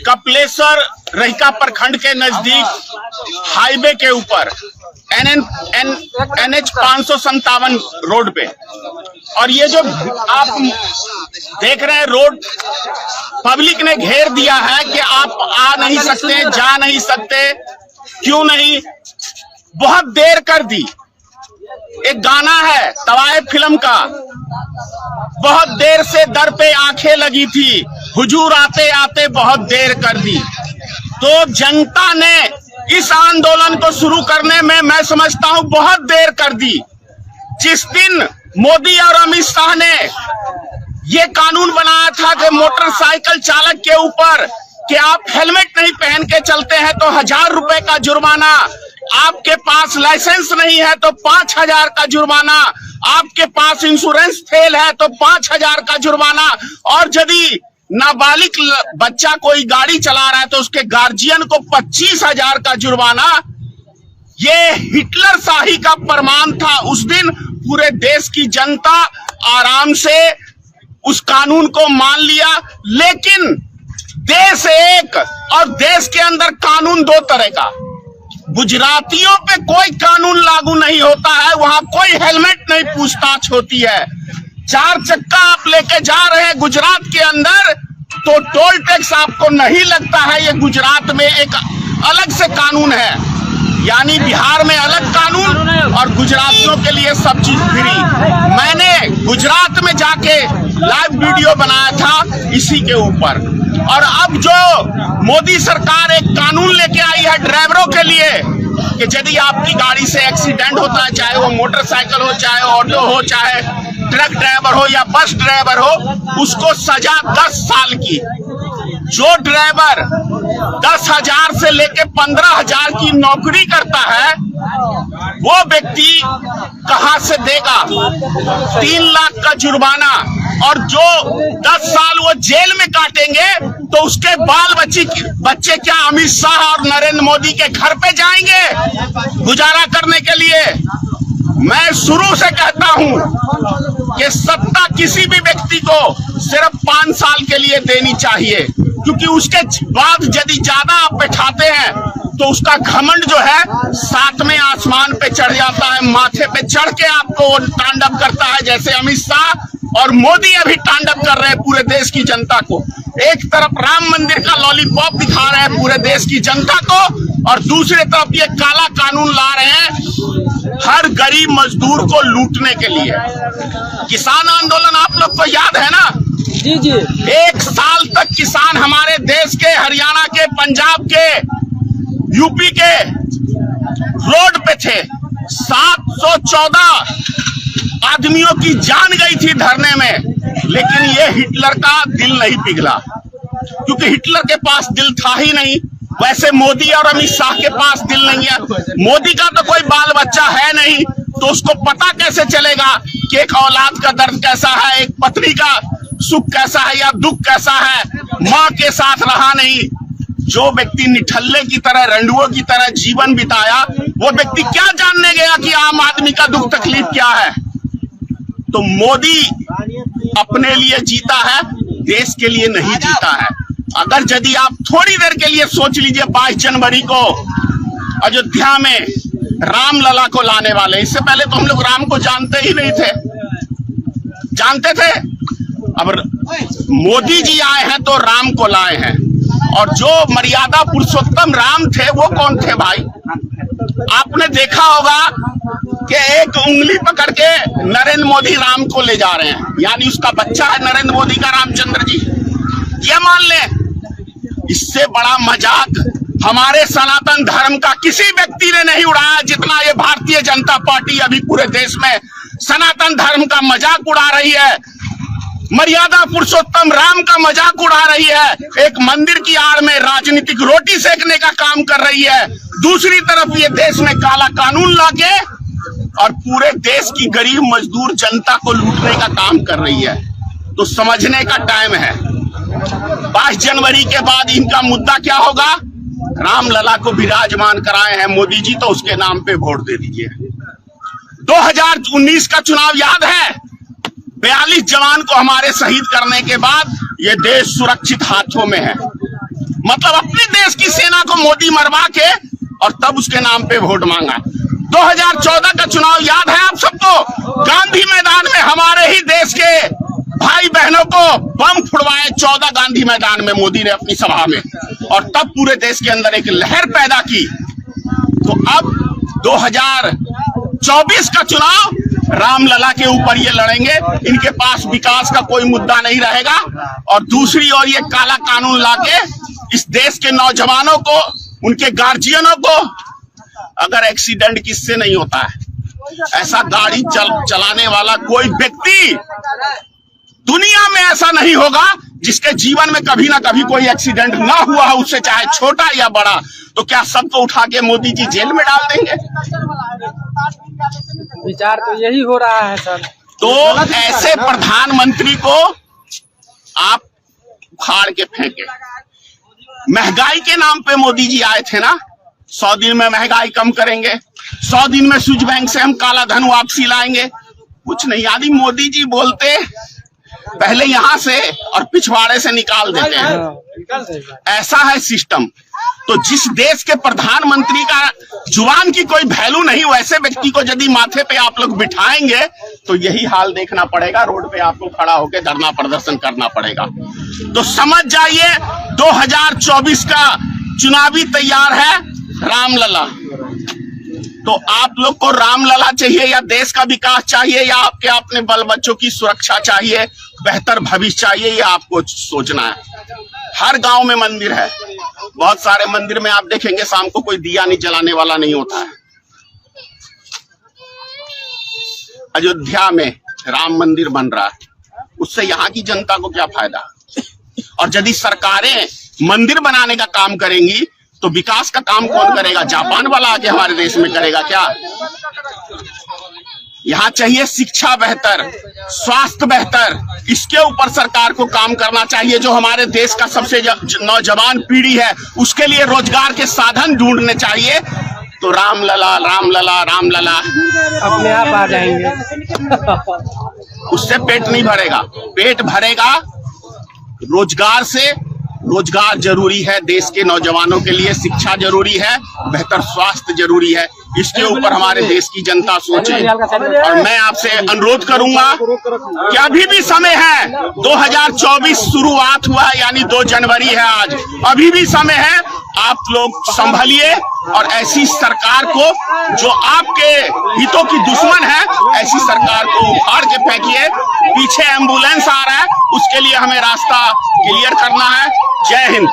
कपिलेश्वर रहिका प्रखंड के नजदीक हाईवे के ऊपर NH 557 रोड पे, और ये जो आप देख रहे हैं रोड पब्लिक ने घेर दिया है कि आप आ नहीं सकते, जा नहीं सकते। क्यों नहीं? बहुत देर कर दी। एक गाना है तवाए फिल्म का, बहुत देर से दर पे आंखें लगी थी, हुजूर आते आते बहुत देर कर दी। तो जनता ने इस आंदोलन को शुरू करने में मैं समझता हूं बहुत देर कर दी। जिस दिन मोदी और अमित शाह ने ये कानून बनाया था कि मोटरसाइकिल चालक के ऊपर कि आप हेलमेट नहीं पहन के चलते हैं तो 1000 रुपए का जुर्माना, आपके पास लाइसेंस नहीं है तो 5000 का जुर्माना, आपके पास इंश्योरेंस फेल है तो 5000 का जुर्माना, और यदि नाबालिग बच्चा कोई गाड़ी चला रहा है तो उसके गार्जियन को 25,000 का जुर्माना। ये हिटलर शाही का प्रमाण था। उस दिन पूरे देश की जनता आराम से उस कानून को मान लिया। लेकिन देश एक और देश के अंदर कानून दो तरह का। गुजरातियों पे कोई कानून लागू नहीं होता है, वहां कोई हेलमेट नहीं पूछताछ होती है। 4 चक्का आप लेके जा रहे हैं गुजरात के अंदर तो टोल टैक्स आपको नहीं लगता है। ये गुजरात में एक अलग से कानून है, यानी बिहार में अलग कानून और गुजरातियों के लिए सब चीज फ्री। मैंने गुजरात में जाके लाइव वीडियो बनाया था इसी के ऊपर। और अब जो मोदी सरकार एक कानून लेके आई है ड्राइवरों के लिए कि यदि आपकी गाड़ी से एक्सीडेंट होता है, चाहे वो मोटरसाइकिल हो, चाहे ऑटो हो, चाहे ट्रक ड्राइवर हो या बस ड्राइवर हो, उसको सजा 10 साल की। जो ड्राइवर 10,000 से लेके 15,000 की नौकरी करता है वो व्यक्ति कहां से देगा? 3 लाख का जुर्माना। और जो 10 साल वो जेल में काटेंगे तो उसके बाल बच्चे क्या अमित शाह और नरेंद्र मोदी के घर पे जाएंगे गुजारा करने के लिए? मैं शुरू से कहता हूं कि सत्ता किसी भी व्यक्ति को सिर्फ 5 साल के लिए देनी चाहिए, क्योंकि उसके बाद यदि ज्यादा आप बैठाते हैं तो उसका घमंड जो है 7वें आसमान पे चढ़ जाता है, माथे पे चढ़ के आपको तांडव करता है, जैसे अमित शाह और मोदी अभी तांडव कर रहे हैं पूरे देश की जनता को। एक तरफ राम मंदिर का लॉलीपॉप दिखा रहे हैं पूरे देश की जनता को, और दूसरी तरफ ये काला कानून ला रहे हैं हर गरीब मजदूर को लूटने के लिए। किसान आंदोलन आप लोग को याद है ना? जी जी। 1 साल तक किसान हमारे देश के, हरियाणा के, पंजाब के, यूपी के रोड पे थे। 714 आदमियों की जान गई थी धरने में, लेकिन ये हिटलर का दिल नहीं पिघला, क्योंकि हिटलर के पास दिल था ही नहीं। वैसे मोदी और अमित शाह के पास दिल नहीं है। मोदी का तो कोई बाल बच्चा है नहीं, तो उसको पता कैसे चलेगा कि एक औलाद का दर्द कैसा है, एक पत्नी का सुख कैसा है या दुख कैसा है। माँ के साथ रहा नहीं। जो व्यक्ति निठल्ले की तरह, रंडुओं की तरह जीवन बिताया, वो व्यक्ति क्या जानने गया कि आम आदमी का दुख तकलीफ क्या है? तो मोदी अपने लिए जीता है, देश के लिए नहीं जीता है। अगर यदि आप थोड़ी देर के लिए सोच लीजिए, 22 जनवरी को अयोध्या में रामलला को लाने वाले, इससे पहले तो हम लोग राम को जानते ही नहीं थे। जानते थे? अब मोदी जी आए हैं तो राम को लाए हैं। और जो मर्यादा पुरुषोत्तम राम थे वो कौन थे भाई? आपने देखा होगा कि एक उंगली पकड़ के नरेंद्र मोदी राम को ले जा रहे हैं, यानी उसका बच्चा है नरेंद्र मोदी का रामचंद्र जी। ये मान लें, इससे बड़ा मजाक हमारे सनातन धर्म का किसी व्यक्ति ने नहीं उड़ाया जितना ये भारतीय जनता पार्टी अभी पूरे देश में सनातन धर्म का मजाक उड़ा रही है, मर्यादा पुरुषोत्तम राम का मजाक उड़ा रही है। एक मंदिर की आड़ में राजनीतिक रोटी सेकने का काम कर रही है। दूसरी तरफ ये देश में काला कानून लाके और पूरे देश की गरीब मजदूर जनता को लूटने का काम कर रही है। तो समझने का टाइम है। 22 जनवरी के बाद इनका मुद्दा क्या होगा? रामलला को विराजमान कराए हैं मोदी जी, तो उसके नाम पे वोट दे दीजिए। 2019 का चुनाव याद है? 42 जवान को हमारे शहीद करने के बाद ये देश सुरक्षित हाथों में है। मोदी मरवा के और तब उसके नाम पे वोट मांगा। 2014 का चुनाव याद है आप सबको? गांधी मैदान में हमारे ही देश के भाई बहनों को बम फुड़वाए 14 गांधी मैदान में मोदी ने अपनी सभा में, और तब पूरे देश के अंदर एक लहर पैदा की। तो अब 2024 का चुनाव रामलला के ऊपर ये लड़ेंगे। इनके पास विकास का कोई मुद्दा नहीं रहेगा, और दूसरी ओर ये काला कानून लाके इस देश के नौजवानों को, उनके गार्जियनों को, अगर एक्सीडेंट किससे नहीं होता है, ऐसा गाड़ी चलाने वाला कोई व्यक्ति दुनिया में ऐसा नहीं होगा जिसके जीवन में कभी ना कभी कोई एक्सीडेंट ना हुआ हो, उससे चाहे छोटा या बड़ा। तो क्या सबको उठा के मोदी जी जेल में डाल देंगे? विचार तो यही हो रहा है सर। तो ऐसे प्रधानमंत्री को आप उखाड़ के फेंके। महंगाई के नाम पे मोदी जी आए थे ना, 100 दिन में महंगाई कम करेंगे, 100 दिन में स्विच बैंक से हम काला धन वापसी लाएंगे। कुछ नहीं, आदि मोदी जी बोलते पहले यहां से और पिछवाड़े से निकाल देते हैं। ऐसा है सिस्टम। तो जिस देश के प्रधानमंत्री का जुबान की कोई वैल्यू नहीं, वैसे व्यक्ति को यदि माथे पे आप लोग बिठाएंगे तो यही हाल देखना पड़ेगा। रोड पे आपको खड़ा होकर धरना प्रदर्शन करना पड़ेगा। तो समझ जाइए 2024 का चुनावी तैयार है रामलला। तो आप लोग को रामलला चाहिए या देश का विकास चाहिए या आपके अपने बाल बच्चों की सुरक्षा चाहिए, बेहतर भविष्य चाहिए, ये आपको सोचना है। हर गांव में मंदिर है, बहुत सारे मंदिर में आप देखेंगे शाम को कोई दिया नहीं जलाने वाला नहीं होता है। अयोध्या में राम मंदिर बन रहा है, उससे यहाँ की जनता को क्या फायदा? और यदि सरकारें मंदिर बनाने का काम करेंगी तो विकास का काम कौन करेगा? जापान वाला आके हमारे देश में करेगा क्या? यहाँ चाहिए शिक्षा बेहतर, स्वास्थ्य बेहतर, इसके ऊपर सरकार को काम करना चाहिए। जो हमारे देश का सबसे नौजवान पीढ़ी है उसके लिए रोजगार के साधन ढूंढने चाहिए। तो रामलला रामलला रामलला अपने आप आ जाएंगे। उससे पेट नहीं भरेगा। पेट भरेगा रोजगार से। रोजगार जरूरी है देश के नौजवानों के लिए, शिक्षा जरूरी है, बेहतर स्वास्थ्य जरूरी है। इसके ऊपर हमारे देश की जनता सोचे। और मैं आपसे अनुरोध करूंगा कि अभी भी समय है, 2024 शुरुआत हुआ यानी 2 जनवरी है आज, अभी भी समय है। आप लोग संभलिए और ऐसी सरकार को जो आपके हितों की दुश्मन है, ऐसी सरकार को उखाड़ के फेंकिए। पीछे एम्बुलेंस आ रहा है, उसके लिए हमें रास्ता क्लियर करना है। जय हिंद।